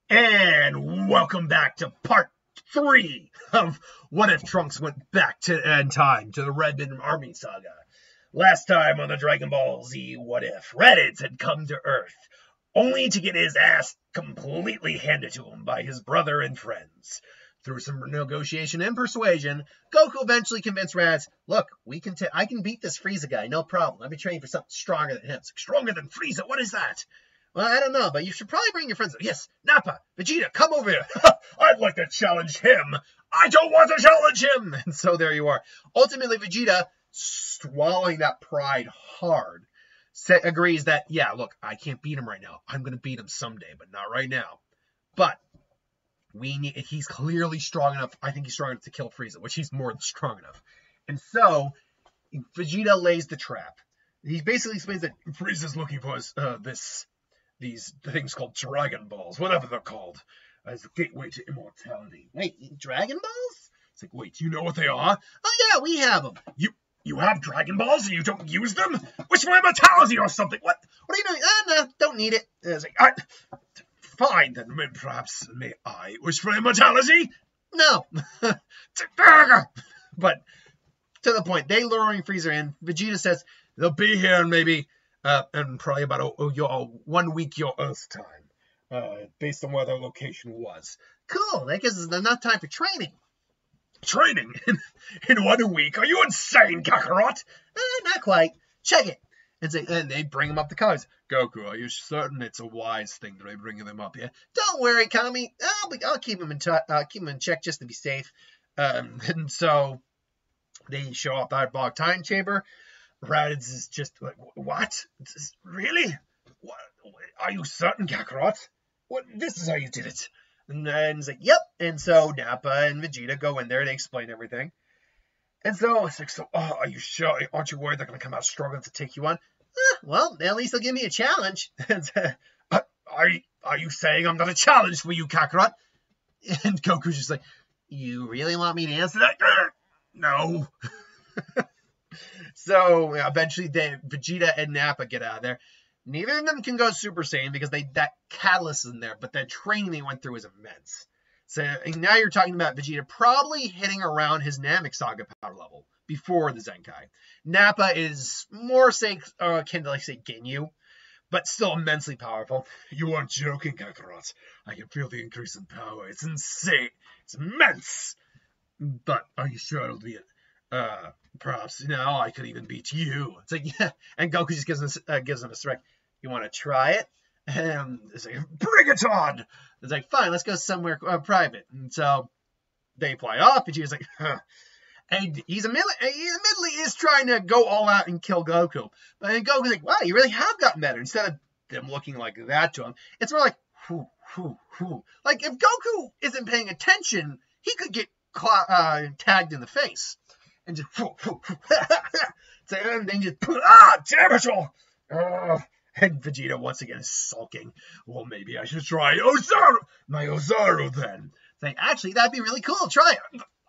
And welcome back to part 3 of What If Trunks Went Back in Time to the Red Ribbon Army Saga. Last time on the Dragon Ball Z What If, Raditz had come to Earth, only to get his ass completely handed to him by his brother and friends. Through some negotiation and persuasion, Goku eventually convinced Raditz, look, I can beat this Frieza guy, no problem. I've been training for something stronger than him. Stronger than Frieza? What is that? Well, I don't know, but you should probably bring your friends. Yes, Nappa, Vegeta, come over here. I'd like to challenge him. I don't want to challenge him. And so there you are. Ultimately, Vegeta, swallowing that pride hard, agrees that, yeah, look, I can't beat him right now. I'm going to beat him someday, but not right now. But he's clearly strong enough. I think he's strong enough to kill Frieza, which he's more than strong enough. And so Vegeta lays the trap. He basically explains that Frieza's looking for these things called Dragon Balls, whatever they're called, as a gateway to immortality. Wait, Dragon Balls? It's like, wait, you know what they are? Oh yeah, we have them. You have Dragon Balls and you don't use them? Wish for immortality or something. What are you doing? No, don't need it. It's like, fine, then perhaps may I wish for immortality? No. But to the point, they luring Frieza in. Vegeta says they'll be here in maybe and probably about 1 week your Earth time, based on where their location was. Cool, that gives us enough time for training. Training? In 1 week? Are you insane, Kakarot? Not quite. Check it. And they bring him up the cars. Goku, are you certain it's a wise thing that I bring them up here? Don't worry, Kami. I'll keep him in check just to be safe. And so they show up at Bog Time Chamber. Raditz is just like, what? Really? What? Are you certain, Kakarot? What? This is how you did it. And he's like, yep. And so Nappa and Vegeta go in there. They explain everything. And so it's like, are you sure? Aren't you worried they're going to come out stronger to take you on? Well, at least they'll give me a challenge. Are you saying I'm not a challenge for you, Kakarot? And Goku's just like, you really want me to answer that? No. So eventually, Vegeta and Nappa get out of there. Neither of them can go Super Saiyan because that catalyst is in there, but the training they went through is immense. So now you're talking about Vegeta probably hitting around his Namek Saga power level before the Zenkai. Nappa is more akin to, say, Ginyu, but still immensely powerful. You aren't joking, Kakarot. I can feel the increase in power. It's insane. It's immense. But are you sure it'll be it? Perhaps now I could even beat you. It's like, yeah. And Goku just gives him a strike. You want to try it? And it's like, bring it on! It's like, fine, let's go somewhere private. And so they fly off, and she's like, huh. And he admittedly is trying to go all out and kill Goku. But then Goku's like, wow, you really have gotten better. Instead of them looking like that to him, it's more like, whoo, whoo, whoo. Like, if Goku isn't paying attention, he could get tagged in the face. And just, and then just, damn it all! And Vegeta once again is sulking. Well, maybe I should try my Ozaru then. It's like, actually, that'd be really cool. Try it.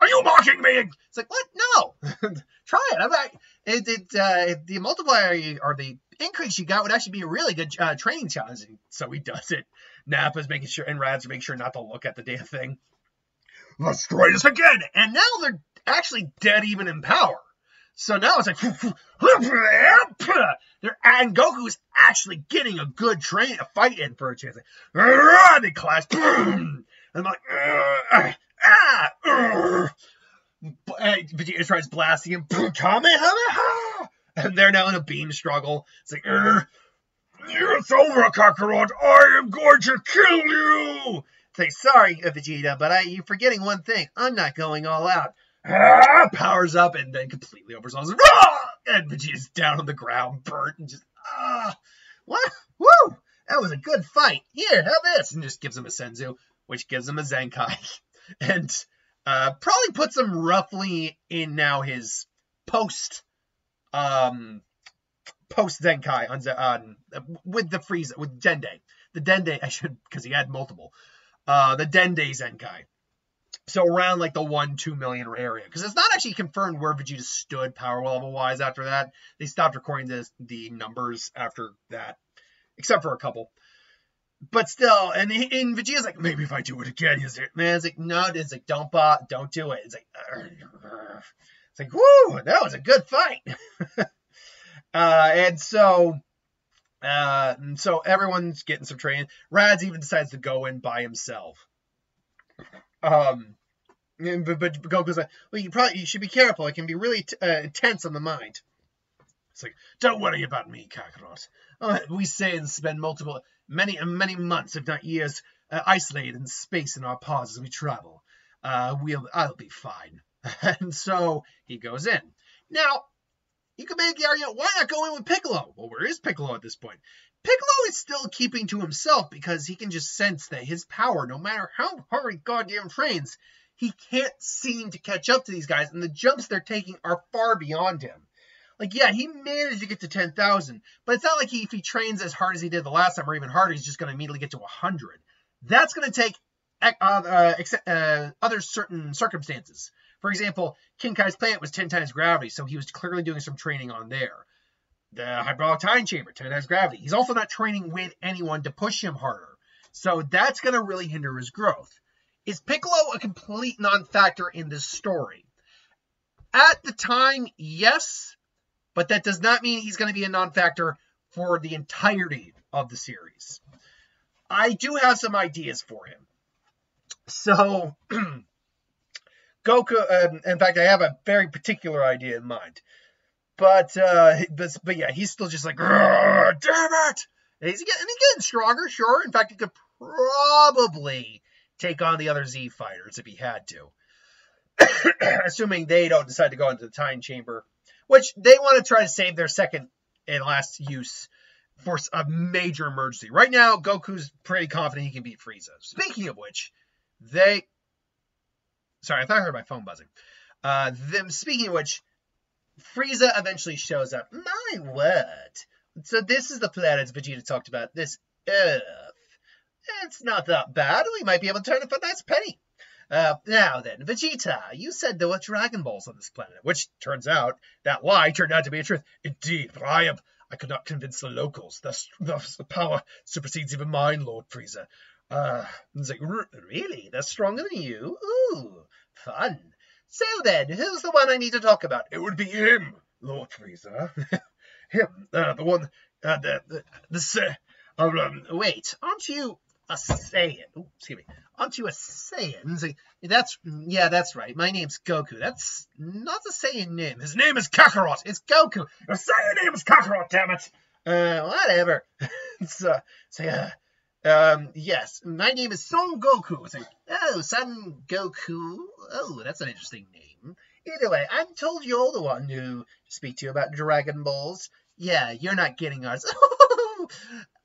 Are you mocking me? It's like, what? No. Try it. The multiplier or the increase you got would actually be a really good training challenge. So he does it. Nappa's making sure, and Rad's making sure not to look at the damn thing. Let's try this again. And now they're actually dead even in power. So now it's like, and Goku's actually getting a good fight in for a chance. Like, they clash. And I'm like, Vegeta tries blasting him. Kamehameha! And they're now in a beam struggle. It's like, it's over, Kakarot. I am going to kill you. It's like, sorry, Vegeta, but you're forgetting one thing. I'm not going all out. Powers up and then completely oversells. And Vegeta's down on the ground, burnt, and just, what? Woo! That was a good fight. Here, have this. And just gives him a Senzu, which gives him a Zenkai. And probably puts him roughly in now his post Zenkai on with the Frieza, with Dende. The Dende, because he had multiple. The Dende Zenkai. So around like the 1-2 million area, because it's not actually confirmed where Vegeta stood power level wise after that. They stopped recording the numbers after that, except for a couple. But still, and Vegeta's like, maybe if I do it again, is it? Man, it's like, no, it's like, don't do it. It's like, whoo, that was a good fight. And so everyone's getting some training. Radz even decides to go in by himself. But Goku's like, well, you should be careful. It can be really tense on the mind. It's like, don't worry about me, Kakarot. We say and spend many months, if not years, isolated in space in our pods as we travel. I'll be fine. And so he goes in. Now, you can make the argument, why not go in with Piccolo? Well, where is Piccolo at this point? Piccolo is still keeping to himself because he can just sense that his power, no matter how hard he goddamn trains, he can't seem to catch up to these guys, and the jumps they're taking are far beyond him. Like, yeah, he managed to get to 10,000, but it's not like if he trains as hard as he did the last time or even harder, he's just going to immediately get to 100. That's going to take other certain circumstances. For example, King Kai's planet was 10 times gravity, so he was clearly doing some training on there. The hydraulic time chamber, 10 times gravity. He's also not training with anyone to push him harder. So that's going to really hinder his growth. Is Piccolo a complete non-factor in this story? At the time, yes. But that does not mean he's going to be a non-factor for the entirety of the series. I do have some ideas for him. So, Goku, in fact, I have a very particular idea in mind. But yeah, he's still just like, damn it! And he's getting stronger, sure. In fact, he could probably take on the other Z fighters if he had to. Assuming they don't decide to go into the time chamber. Which they want to try to save their second and last use for a major emergency. Right now, Goku's pretty confident he can beat Frieza. Speaking of which, Sorry, I thought I heard my phone buzzing. Speaking of which, Frieza eventually shows up. My word. So this is the planet Vegeta talked about. This Earth. It's not that bad. We might be able to turn it for a nice penny. Now then, Vegeta, you said there were Dragon Balls on this planet, which turns out, that lie turned out to be a truth. Indeed, but I could not convince the locals. The power supersedes even mine, Lord Frieza. It's like, really? They're stronger than you? Ooh, fun. So then, who's the one I need to talk about? It would be him, Lord Frieza. Him, the one, wait, aren't you a Saiyan? Ooh, excuse me. Aren't you a Saiyan? That's right. My name's Goku. That's not the Saiyan name. His name is Kakarot. It's Goku. Your Saiyan name is Kakarot, damn it. Whatever. Yes, my name is Son Goku. It's like, oh, Son Goku. Oh, that's an interesting name. Either way, I'm told you're the one who speak to you about Dragon Balls. Yeah, you're not getting ours.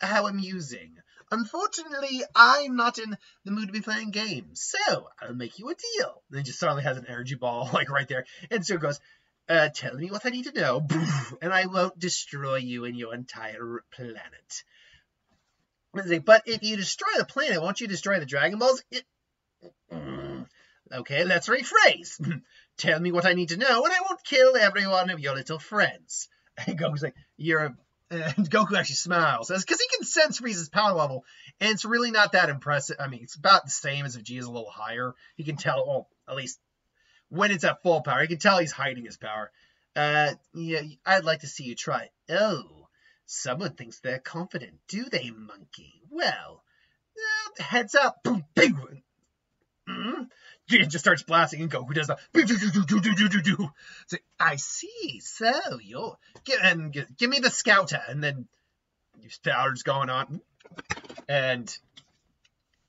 How amusing. Unfortunately, I'm not in the mood to be playing games, so I'll make you a deal. And then just suddenly has an energy ball, like, right there. And so it goes, tell me what I need to know, and I won't destroy you and your entire planet. But if you destroy the planet, won't you destroy the Dragon Balls? Okay, let's rephrase. Tell me what I need to know, and I won't kill every one of your little friends. And Goku's like, and Goku actually smiles, because he can sense Frieza's power level, and it's really not that impressive. I mean, it's about the same as if Vegeta's a little higher. He can tell, well, at least when it's at full power, he can tell he's hiding his power. Yeah, I'd like to see you try. Oh, someone thinks they're confident, do they, monkey? Well, heads up. Boom, big one. It just starts blasting, and Goku does the it's like, I see. So you're give me the scouter, and then scouter's going on, and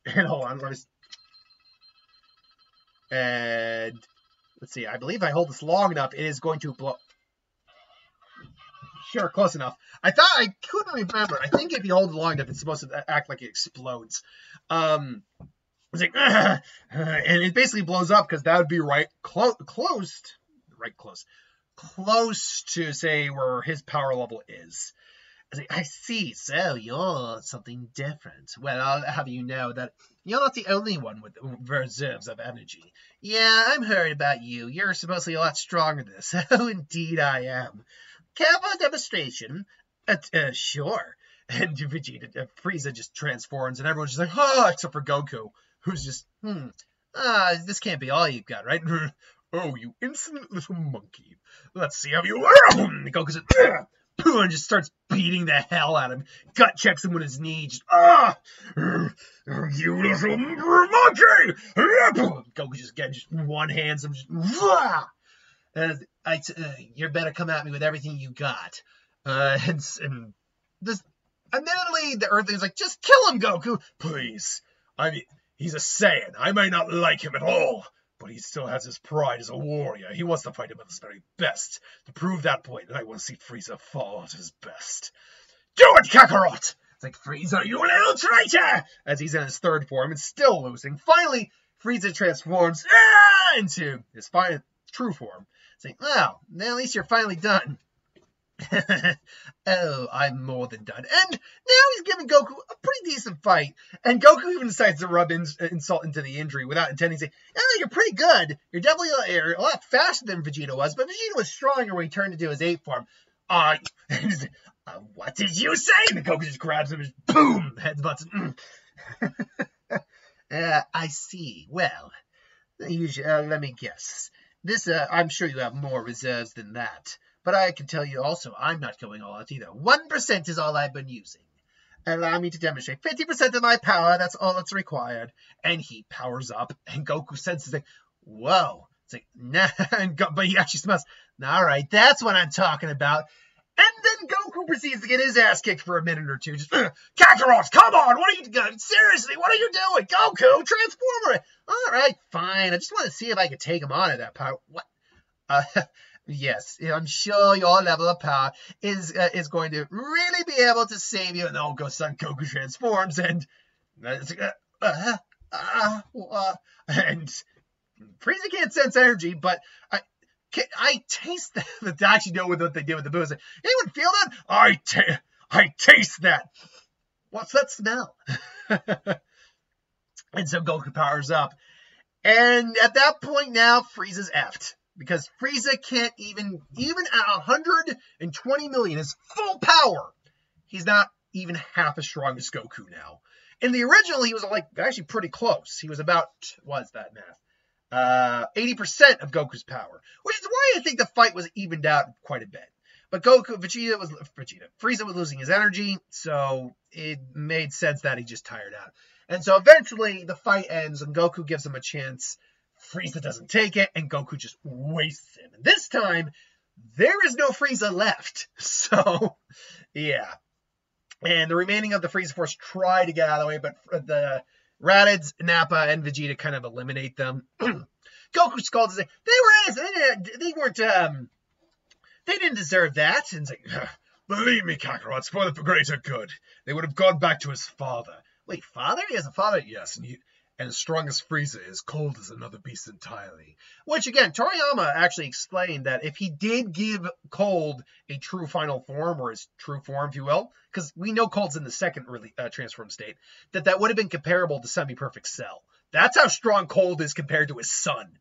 hold on, and let's see. I believe if I hold this long enough, it is going to blow. Sure, close enough. I thought I couldn't remember. I think if you hold it long enough, it's supposed to act like it explodes. It's like, and it basically blows up because that would be close to, say, where his power level is. I see, so you're something different. Well, I'll have you know that you're not the only one with reserves of energy. Yeah, I'm heard about you. You're supposedly a lot stronger than this. Oh, indeed I am. Care for a demonstration? Sure. And Vegeta, Frieza just transforms, and everyone's just like, oh, except for Goku, who's just, this can't be all you've got, right? Oh, you insolent little monkey. Let's see how you learn. Goku's like, and just starts beating the hell out of him. Gut checks him with his knee. Just, you little monkey. Goku just one hands him. Just, you better come at me with everything you got. And this, admittedly, the Earthling's like, just kill him, Goku, please. I mean, he's a Saiyan. I may not like him at all, but he still has his pride as a warrior. He wants to fight him at his very best. To prove that point, and I want to see Frieza fall at his best. Do it, Kakarot! It's like, Frieza, you little traitor! As he's in his third form and still losing. Finally, Frieza transforms into his true form. It's like, well, at least you're finally done. Oh, I'm more than done. And now he's giving Goku a pretty decent fight. And Goku even decides to rub insult into the injury without intending to say, oh, you're pretty good. You're definitely a lot faster than Vegeta was, but Vegeta was stronger when he turned into his 8th form. What did you say? And Goku just grabs him and just, boom, headbutts him. I see. Well, let me guess. This, I'm sure you have more reserves than that. But I can tell you also, I'm not going all out either. 1% is all I've been using. Allow me to demonstrate 50% of my power. That's all that's required. And he powers up, and Goku senses like, whoa. It's like, nah. But he actually smells. All right, that's what I'm talking about. And then Goku proceeds to get his ass kicked for a minute or two. Just, Kakarot, come on. What are you doing? Seriously, what are you doing? Goku, Transformer. All right, fine. I just want to see if I could take him on at that power. What? Yes, I'm sure your level of power is going to really be able to save you. And then Goku transforms, and Frieza can't sense energy, but I taste that. I actually know what they did with the booze. Anyone feel that? I taste that. What's that smell? And so Goku powers up, and at that point now, Frieza's effed. Because Frieza can't even at 120 million, his full power, he's not even half as strong as Goku now. In the original, he was like actually pretty close. He was about, what's that math? 80% of Goku's power, which is why I think the fight was evened out quite a bit. But Frieza was losing his energy, so it made sense that he just tired out. And so eventually the fight ends, and Goku gives him a chance. Frieza doesn't take it, and Goku just wastes him. And this time, there is no Frieza left. So, yeah. And the remaining of the Frieza Force try to get out of the way, but the Raditz, Nappa, and Vegeta kind of eliminate them. Goku scolds and says, they didn't deserve that. And it's like, believe me, Kakarot, it's for the greater good. They would have gone back to his father. Wait, father? He has a father? Yes, and as strong as Frieza is, cold as another beast entirely. Which, again, Toriyama actually explained that if he did give Cold a true final form, or his true form, if you will, because we know Cold's in the second transform state, that would have been comparable to Semi-Perfect Cell. That's how strong Cold is compared to his son.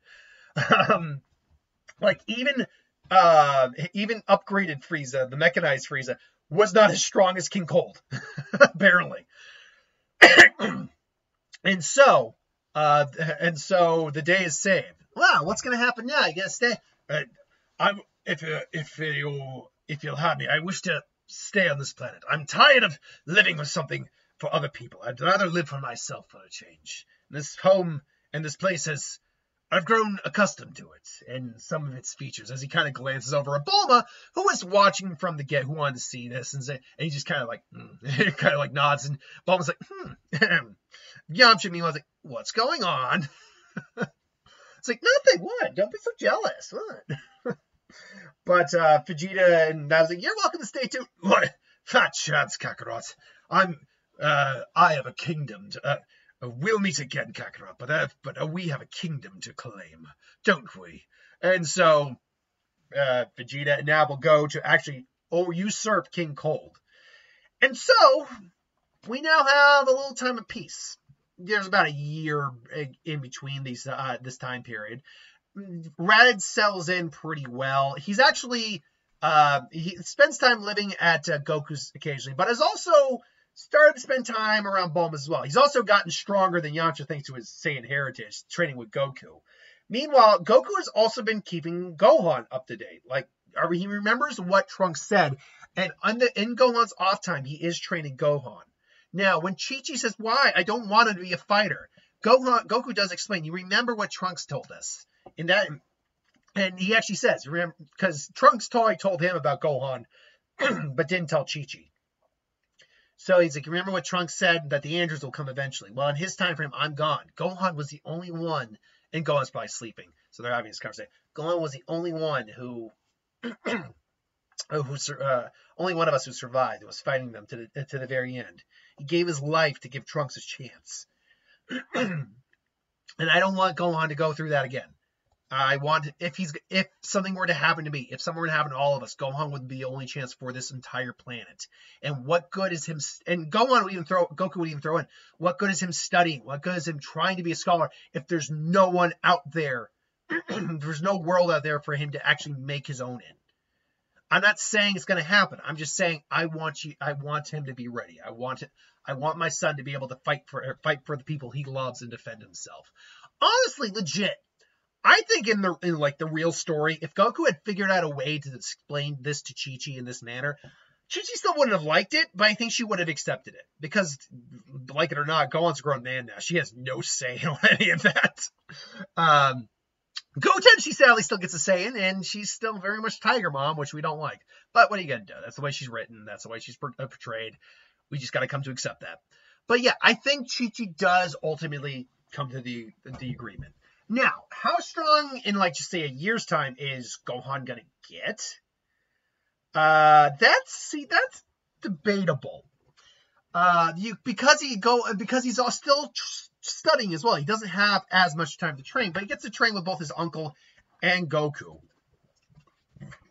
Even upgraded Frieza, the mechanized Frieza, was not as strong as King Cold, apparently. And so the day is saved. Wow, what's gonna happen now? You gotta stay. If you'll have me, I wish to stay on this planet. I'm tired of living with something for other people. I'd rather live for myself for a change. This home and this place I've grown accustomed to it and some of its features. As he kind of glances over at Bulma, who was watching from the get, who wanted to see this, and he just kind of like nods, and Bulma's like, Yamcha meanwhile was like, what's going on? It's like, nothing. What? Don't be so jealous. What? But Vegeta and I was like, you're welcome to stay too. What? Fat chance, Kakarot. I have a kingdom to. We'll meet again, Kakarot, but we have a kingdom to claim, don't we? And so Vegeta and now will go to actually usurp King Cold. And so we now have a little time of peace. There's about a year in between these this time period. Raditz settles in pretty well. He's actually He spends time living at Goku's occasionally, but has also started to spend time around Bulma as well. He's also gotten stronger than Yamcha thanks to his Saiyan heritage, training with Goku. Meanwhile, Goku has also been keeping Gohan up to date. Like, he remembers what Trunks said, and in Gohan's off time, he is training Gohan. Now, when Chi-Chi says, why? I don't want him to be a fighter. Goku does explain, you remember what Trunks told us. And he actually says, remember, because Trunks told him about Gohan, but didn't tell Chi-Chi. So he's like, remember what Trunks said, that the androids will come eventually. Well, in his time frame, I'm gone. Gohan was the only one, and Gohan's probably sleeping, so they're having this conversation. Gohan was the only one only one of us who survived, and was fighting them to the very end. He gave his life to give Trunks a chance. And I don't want Gohan to go through that again. I want, if something were to happen to me, if something were to happen to all of us, Gohan would be the only chance for this entire planet. And what good is him, and Goku would even throw in, what good is him studying? What good is him trying to be a scholar if there's no one out there, there's no world out there for him to actually make his own in? I'm not saying it's going to happen. I'm just saying I want him to be ready. I want my son to be able to fight for the people he loves and defend himself. Honestly, legit. I think in the real story, if Goku had figured out a way to explain this to Chi-Chi in this manner, Chi-Chi still wouldn't have liked it, but I think she would have accepted it. Because, like it or not, Gohan's a grown man now. She has no say in any of that. Goten, she sadly still gets a say in, and she's still very much Tiger Mom, which we don't like. But what are you going to do? That's the way she's written. That's the way she's portrayed. We just got to come to accept that. But yeah, I think Chi-Chi does ultimately come to the agreement. Now, how strong in, like, just say a year's time is Gohan gonna get? That's debatable. Because he's still studying as well. He doesn't have as much time to train, but he gets to train with both his uncle and Goku.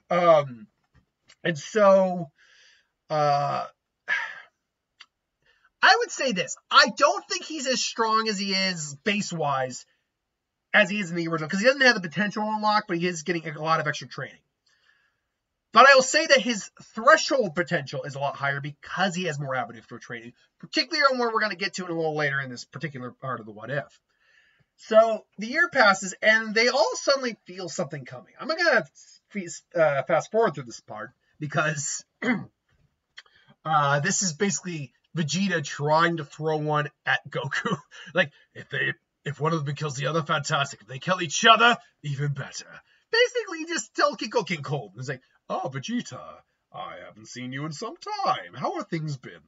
And so, I would say this. I don't think he's as strong as he is base-wise as he is in the original, because he doesn't have the potential unlocked, but he is getting a lot of extra training. But I will say that his threshold potential is a lot higher because he has more avenues for training, particularly on where we're going to get to a little later in this particular part of the What If. So the year passes, and they all suddenly feel something coming. I'm going to fast forward through this part, because this is basically Vegeta trying to throw one at Goku. Like, if one of them kills the other, fantastic. If they kill each other, even better. Basically, just tell King Cold. It's like, oh, Vegeta, I haven't seen you in some time. How have things been?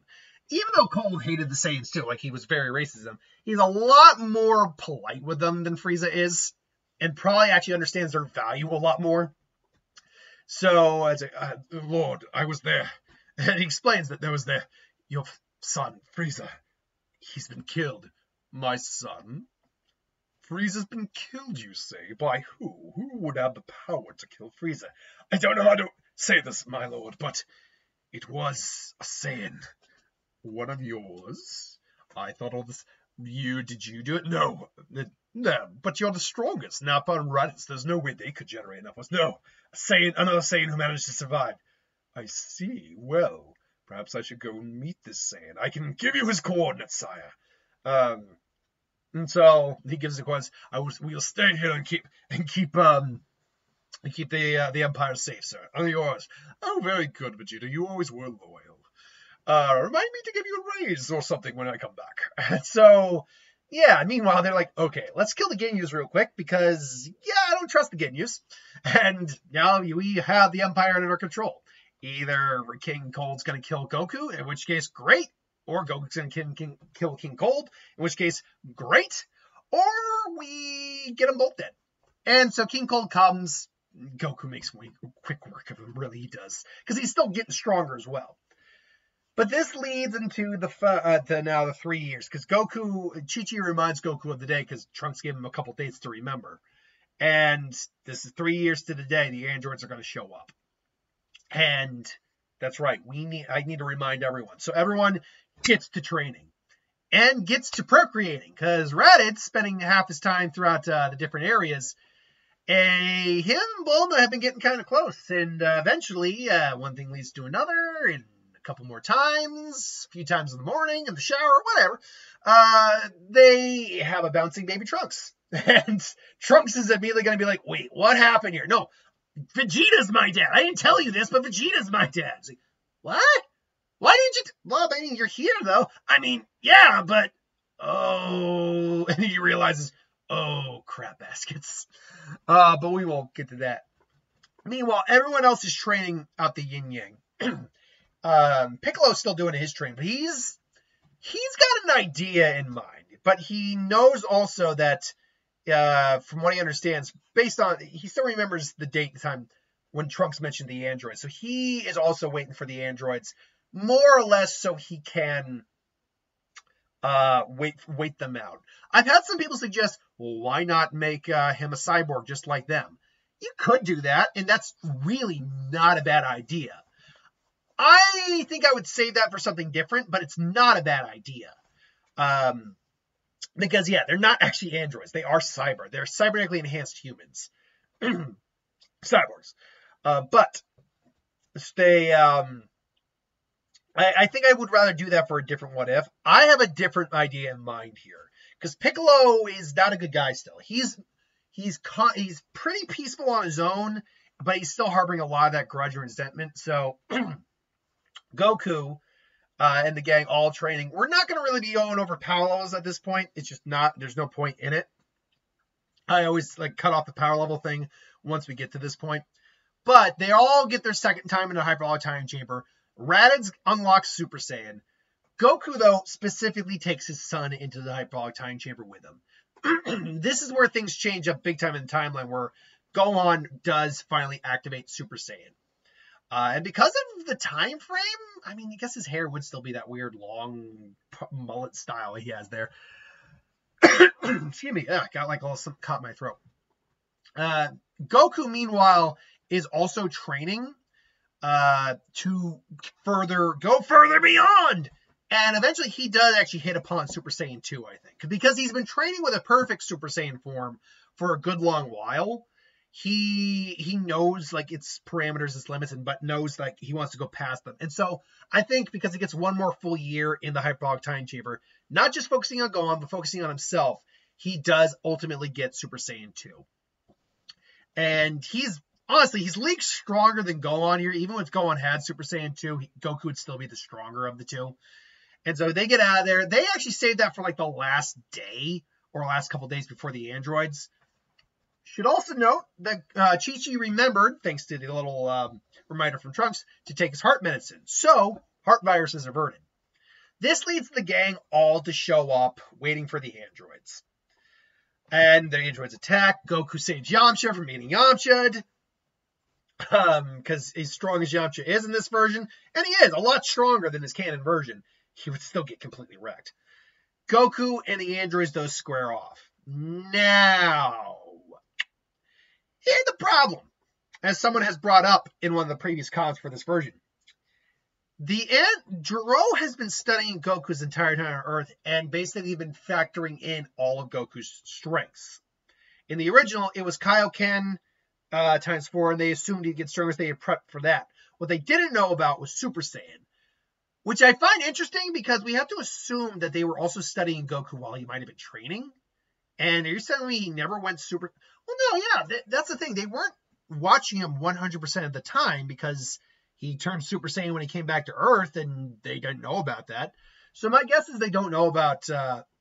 Even though Cold hated the Saiyans too, like he was very racist to them, he's a lot more polite with them than Frieza is, and probably actually understands their value a lot more. So, I was like, Lord, I was there. And he explains that there was your son, Frieza. He's been killed. My son? Frieza's been killed, you say? By who? Who would have the power to kill Frieza? I don't know how to say this, my lord, but it was a Saiyan. One of yours? I thought all this... Did you do it? No. No, but you're the strongest. Nappa and Raditz, there's no way they could generate enough. No, another Saiyan who managed to survive. I see. Well, perhaps I should go and meet this Saiyan. I can give you his coordinates, sire. And so he gives the coordinates. We'll stay here and keep the Empire safe, sir. On yours. Oh, very good, Vegeta. You always were loyal. Remind me to give you a raise or something when I come back. And so, yeah, meanwhile, they're like, okay, let's kill the Ginyus real quick because, yeah, I don't trust the Ginyus. And now we have the Empire under control. Either King Cold's going to kill Goku, in which case, great. Or Goku's going to kill King Cold, in which case, great. Or we get them both dead. And so King Cold comes. Goku makes quick work of him, really he does. Because he's still getting stronger as well. But this leads into now the 3 years. Because Chi-Chi reminds Goku of the day because Trunks gave him a couple dates to remember. And this is 3 years to the day the androids are going to show up. And that's right. I need to remind everyone. So everyone gets to training and gets to procreating because Raditz spending half his time throughout the different areas, Him and Bulma have been getting kind of close, and eventually one thing leads to another, and a couple more times, a few times in the morning, in the shower, whatever, they have a bouncing baby Trunks. And Trunks is immediately going to be like, wait, what happened here? No, Vegeta's my dad. I didn't tell you this, but Vegeta's my dad. Like, what? Why didn't you? Well, I mean, you're here, though. I mean, yeah, but... Oh, and he realizes, oh, crap baskets. But we won't get to that. Meanwhile, everyone else is training out the yin-yang. Piccolo's still doing his training, but he's got an idea in mind. But he knows also that, from what he understands, based on, he still remembers the date, the time when Trunks mentioned the androids. So he is also waiting for the androids, more or less so he can... wait them out. I've had some people suggest, well, why not make him a cyborg just like them? You could do that, and that's really not a bad idea. I think I would save that for something different, but it's not a bad idea. Because, yeah, they're not actually androids. They are cyber. They're cybernetically enhanced humans. Cyborgs. But they... I think I would rather do that for a different what if. I have a different idea in mind here. Because Piccolo is not a good guy still. He's pretty peaceful on his own, but he's still harboring a lot of that grudge and resentment. So Goku and the gang all training. We're not going to really be going over power levels at this point. It's just not, there's no point in it. I always like cut off the power level thing once we get to this point. But they all get their second time in a hyperbolic time chamber. Raditz unlocks Super Saiyan. Goku, though, specifically takes his son into the hyperbolic time chamber with him. This is where things change up big time in the timeline, where Gohan does finally activate Super Saiyan. And because of the time frame, I mean, I guess his hair would still be that weird long mullet style he has there. Excuse me. Got like all some caught in my throat. Goku, meanwhile, is also training to go further beyond. And eventually he does actually hit upon Super Saiyan 2, I think. Because he's been training with a perfect Super Saiyan form for a good long while. He knows like its parameters, its limits, but knows like he wants to go past them. And so I think because he gets one more full year in the hyperbolic time chamber, not just focusing on Gohan, but focusing on himself, he does ultimately get Super Saiyan 2. And honestly, he's leagued stronger than Gohan here. Even if Gohan had Super Saiyan 2, Goku would still be the stronger of the two. And so they get out of there. They actually saved that for like the last day or last couple days before the androids. Should also note that Chi-Chi remembered, thanks to the little reminder from Trunks, to take his heart medicine. So, heart virus is averted. This leads the gang all to show up, waiting for the androids. And the androids attack. Goku saves Yamcha from beating Yamcha. Because as strong as Yamcha is in this version, and he is a lot stronger than his canon version, he would still get completely wrecked. Goku and the androids, those square off. Now, here's the problem, as someone has brought up in one of the previous comments for this version. Jiro has been studying Goku's entire time on Earth and basically been factoring in all of Goku's strengths. In the original, it was Kaioken times 4, and they assumed he'd get stronger, so they had prepped for that. What they didn't know about was Super Saiyan, which I find interesting because we have to assume that they were also studying Goku while he might have been training. And you're telling me he never went super... Well, no, yeah, that's the thing. They weren't watching him 100% of the time because he turned Super Saiyan when he came back to Earth, and they didn't know about that. So my guess is they don't know about...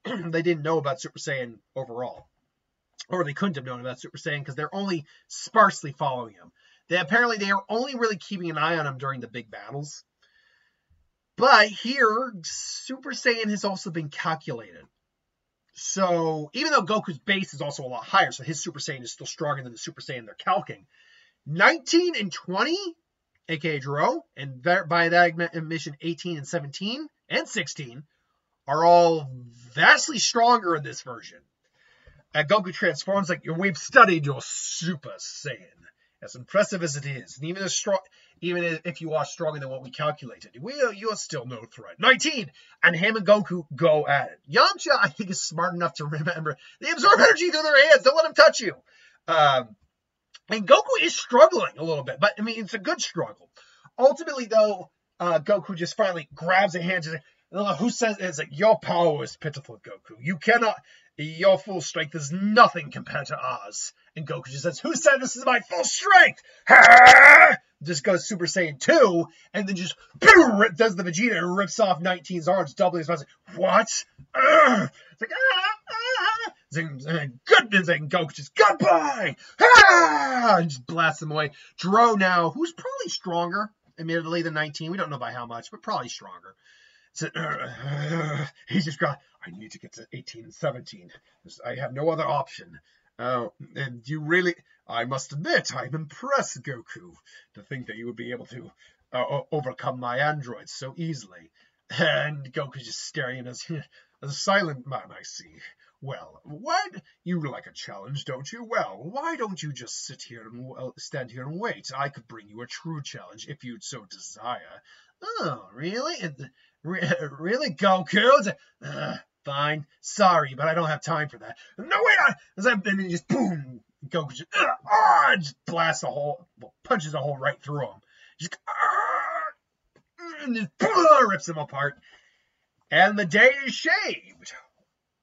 they didn't know about Super Saiyan overall. Or they couldn't have known about Super Saiyan because they're only sparsely following him. Apparently, they are only really keeping an eye on him during the big battles. But here, Super Saiyan has also been calculated. So, even though Goku's base is also a lot higher, so his Super Saiyan is still stronger than the Super Saiyan they're calcing, 19 and 20, aka Jiro, and by that admission 18 and 17, and 16, are all vastly stronger in this version. And Goku transforms like, we've studied your Super Saiyan. As impressive as it is, and even if you are stronger than what we calculated, you're still no threat. 19! And him and Goku go at it. Yamcha, I think, is smart enough to remember, they absorb energy through their hands. Don't let them touch you. And Goku is struggling a little bit, but I mean, it's a good struggle. Ultimately, though, Goku just finally grabs a hand. Who says it's like, your power is pitiful, Goku. You cannot, your full strength is nothing compared to ours. And Goku just says, who said this is my full strength? Just goes Super Saiyan 2, and then just does the Vegeta and rips off 19's arms, doubling his muscle. What? It's like, goodness, and Goku just, goodbye! And just blasts him away. Dro now, who's probably stronger, admittedly, than 19. We don't know by how much, but probably stronger. So, he's just got, I need to get to 18 and 17. I have no other option. And you really, I must admit, I'm impressed, Goku, to think that you would be able to overcome my androids so easily. And Goku's just staring at us as a silent man, I see. Well, you like a challenge, don't you? Well, why don't you just stand here and wait? I could bring you a true challenge if you'd so desire. Oh, really? Really, Goku? Fine. Sorry, but I don't have time for that. No, wait! And then just boom! Goku just blasts a hole, punches a hole right through him. Just, and just rips him apart. And the day is shaved.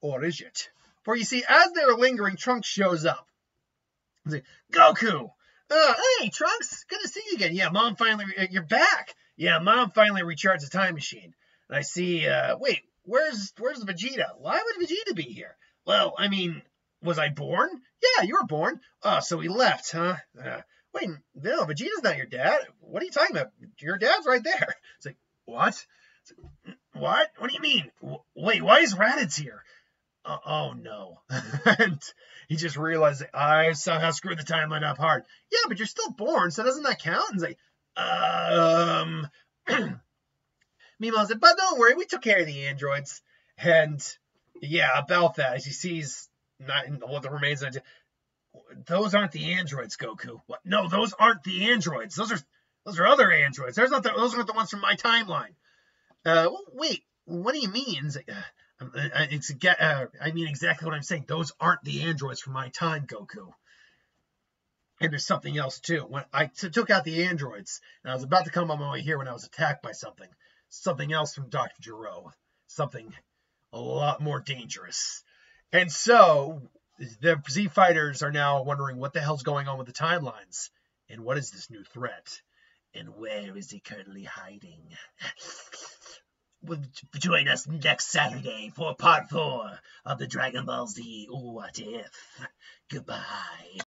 Or is it? For you see, as they're lingering, Trunks shows up. He's like, Goku! Hey, Trunks! Good to see you again. Yeah, Mom finally, you're back. Yeah, Mom finally recharged the time machine. And I see, wait, where's Vegeta? Why would Vegeta be here? Well, I mean, was I born? Yeah, you were born. Oh, so he left, huh? Wait, no, Vegeta's not your dad. What are you talking about? Your dad's right there. It's like, what? What? What do you mean? Wait, why is Raditz here? Oh, no. And he just realized that I somehow screwed the timeline up hard. Yeah, but you're still born, so doesn't that count? And he's like, Mimo said, but don't worry, we took care of the androids. And yeah, about that, as he sees what the remains of, those aren't the androids, Goku. What? No, those aren't the androids. Those are other androids. Those aren't the ones from my timeline. Wait, what do you mean? I mean exactly what I'm saying. Those aren't the androids from my time, Goku. And there's something else, too. When I took out the androids, and I was about to come on my way here when I was attacked by something else from Dr. Gero. Something a lot more dangerous. And so, the Z Fighters are now wondering what the hell's going on with the timelines. And what is this new threat? And where is he currently hiding? Join us next Saturday for part 4 of the Dragon Ball Z What If. Goodbye.